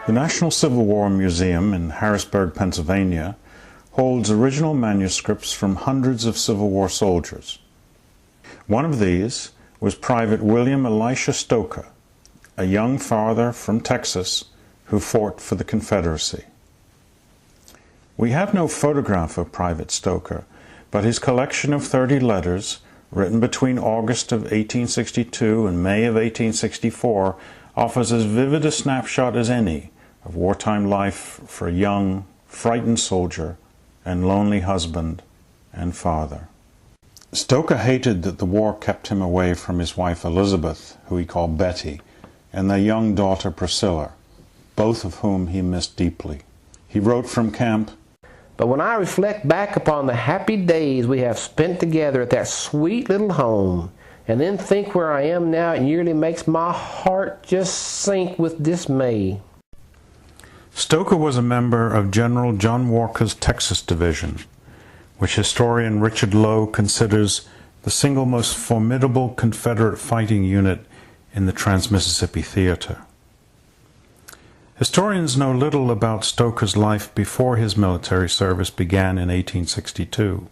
The National Civil War Museum in Harrisburg, Pennsylvania, holds original manuscripts from hundreds of Civil War soldiers. One of these was Private William Elisha Stoker, a young father from Texas who fought for the Confederacy. We have no photograph of Private Stoker, but his collection of 30 letters, written between August of 1862 and May of 1864, offers as vivid a snapshot as any of wartime life for a young, frightened soldier and lonely husband and father. Stoker hated that the war kept him away from his wife Elizabeth, who he called Betty, and their young daughter Priscilla, both of whom he missed deeply. He wrote from camp, "But when I reflect back upon the happy days we have spent together at that sweet little home, and then think where I am now, it nearly makes my heart just sink with dismay." Stoker was a member of General John Walker's Texas Division, which historian Richard Lowe considers the single most formidable Confederate fighting unit in the Trans-Mississippi Theater. Historians know little about Stoker's life before his military service began in 1862.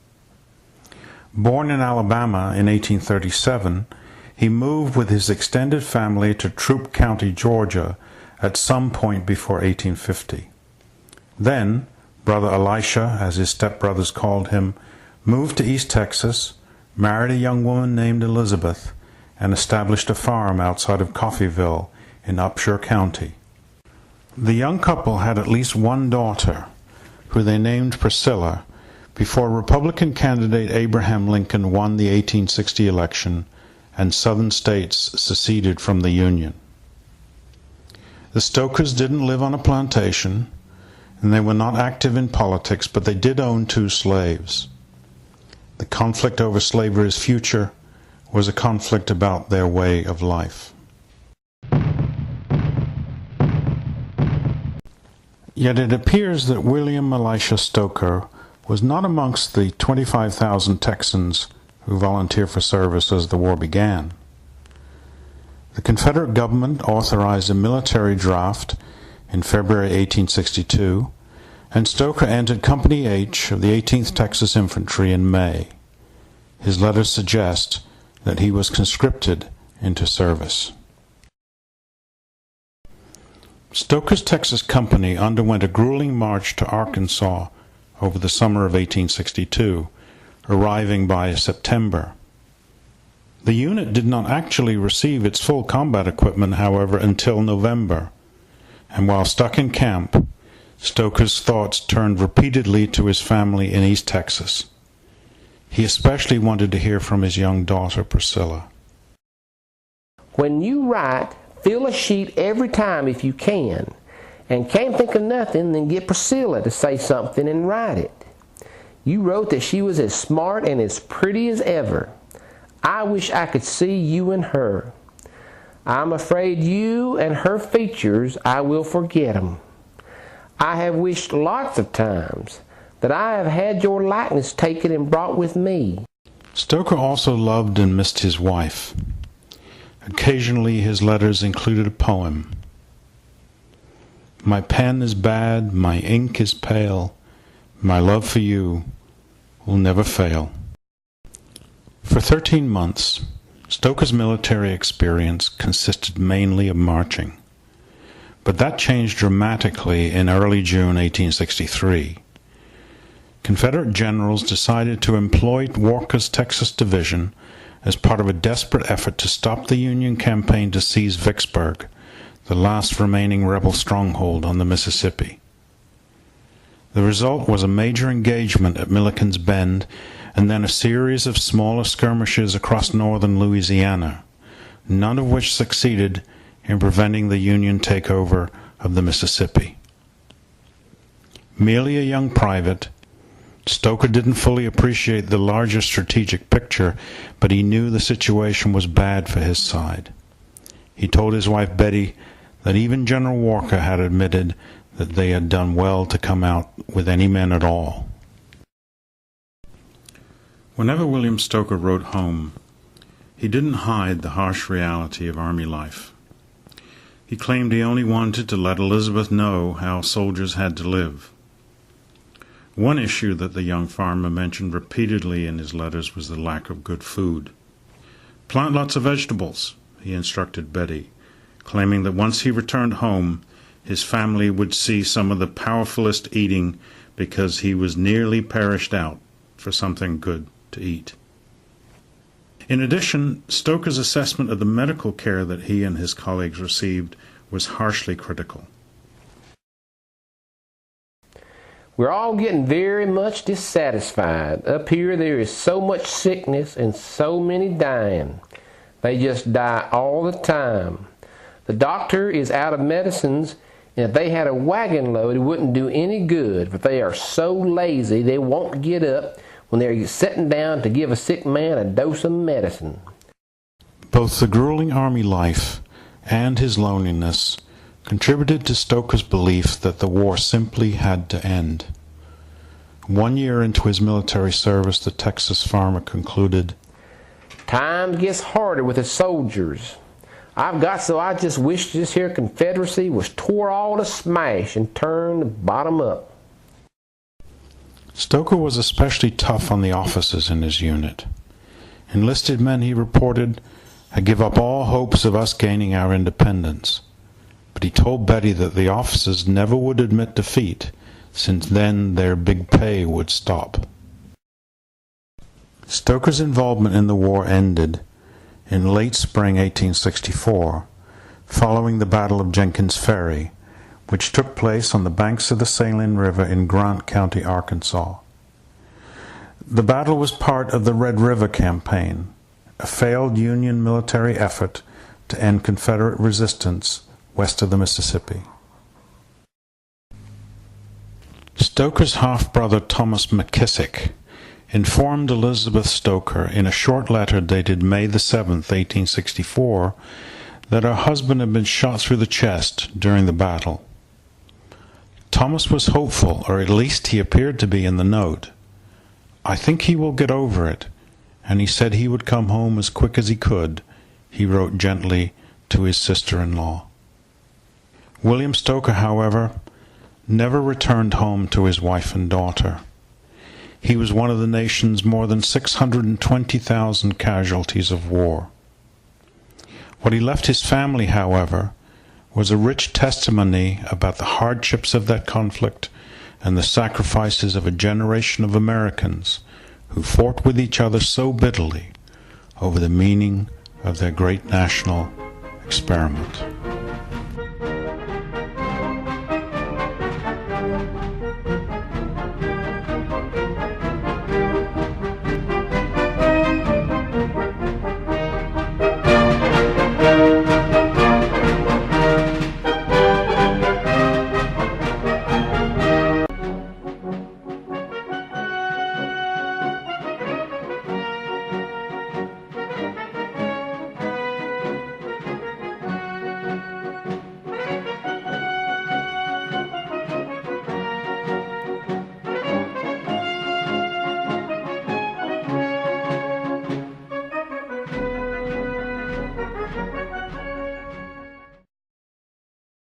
Born in Alabama in 1837, he moved with his extended family to Troup County, Georgia, at some point before 1850. Then, Brother Elisha, as his stepbrothers called him, moved to East Texas, married a young woman named Elizabeth, and established a farm outside of Coffeyville in Upshur County. The young couple had at least one daughter, who they named Priscilla, before Republican candidate Abraham Lincoln won the 1860 election and Southern states seceded from the Union. The Stokers didn't live on a plantation, and they were not active in politics, but they did own 2 slaves. The conflict over slavery's future was a conflict about their way of life. Yet it appears that William Elisha Stoker was not amongst the 25,000 Texans who volunteered for service as the war began. The Confederate government authorized a military draft in February 1862, and Stoker entered Company H of the 18th Texas Infantry in May. His letters suggest that he was conscripted into service. Stoker's Texas Company underwent a grueling march to Arkansas over the summer of 1862, arriving by September. The unit did not actually receive its full combat equipment, however, until November, and while stuck in camp, Stoker's thoughts turned repeatedly to his family in East Texas. He especially wanted to hear from his young daughter, Priscilla. "When you write, fill a sheet every time if you can, and can't think of nothing, then get Priscilla to say something and write it. You wrote that she was as smart and as pretty as ever. I wish I could see you and her. I'm afraid you and her features, I will forget 'em. I have wished lots of times that I have had your likeness taken and brought with me." Stoker also loved and missed his wife. Occasionally his letters included a poem. "My pen is bad, my ink is pale, my love for you will never fail." For 13 months, Stoker's military experience consisted mainly of marching. But that changed dramatically in early June 1863. Confederate generals decided to employ Walker's Texas Division as part of a desperate effort to stop the Union campaign to seize Vicksburg, the last remaining rebel stronghold on the Mississippi. The result was a major engagement at Milliken's Bend, and then a series of smaller skirmishes across northern Louisiana, none of which succeeded in preventing the Union takeover of the Mississippi. Merely a young private, Stoker didn't fully appreciate the larger strategic picture, but he knew the situation was bad for his side. He told his wife Betty that even General Walker had admitted that they had done well to come out with any men at all. Whenever William Stoker wrote home, he didn't hide the harsh reality of Army life. He claimed he only wanted to let Elizabeth know how soldiers had to live. One issue that the young farmer mentioned repeatedly in his letters was the lack of good food. "Plant lots of vegetables," he instructed Betty, claiming that once he returned home, his family would see some of the powerfulest eating because he was nearly perished out for something good to eat. In addition, Stoker's assessment of the medical care that he and his colleagues received was harshly critical. We're all getting very much dissatisfied. Up here there is so much sickness and so many dying. They just die all the time. The doctor is out of medicines, and if they had a wagon load, it wouldn't do any good, but they are so lazy they won't get up when they're sitting down to give a sick man a dose of medicine. Both the grueling army life and his loneliness contributed to Stoker's belief that the war simply had to end. 1 year into his military service, the Texas farmer concluded, "Times gets harder with the soldiers. I just wish this here Confederacy was tore all to smash and turned bottom up." Stoker was especially tough on the officers in his unit. Enlisted men, he reported, had given up all hopes of us gaining our independence. But he told Betty that the officers never would admit defeat, since then their big pay would stop. Stoker's involvement in the war ended in late spring 1864, following the Battle of Jenkins Ferry, which took place on the banks of the Saline River in Grant County, Arkansas. The battle was part of the Red River Campaign, a failed Union military effort to end Confederate resistance west of the Mississippi. Stoker's half-brother Thomas McKissick informed Elizabeth Stoker in a short letter dated May the 7th, 1864, that her husband had been shot through the chest during the battle. Thomas was hopeful, or at least he appeared to be in the note. "I think he will get over it, and he said he would come home as quick as he could," he wrote gently to his sister-in-law. William Stoker, however, never returned home to his wife and daughter. He was one of the nation's more than 620,000 casualties of war. What he left his family, however, was a rich testimony about the hardships of that conflict and the sacrifices of a generation of Americans who fought with each other so bitterly over the meaning of their great national experiment.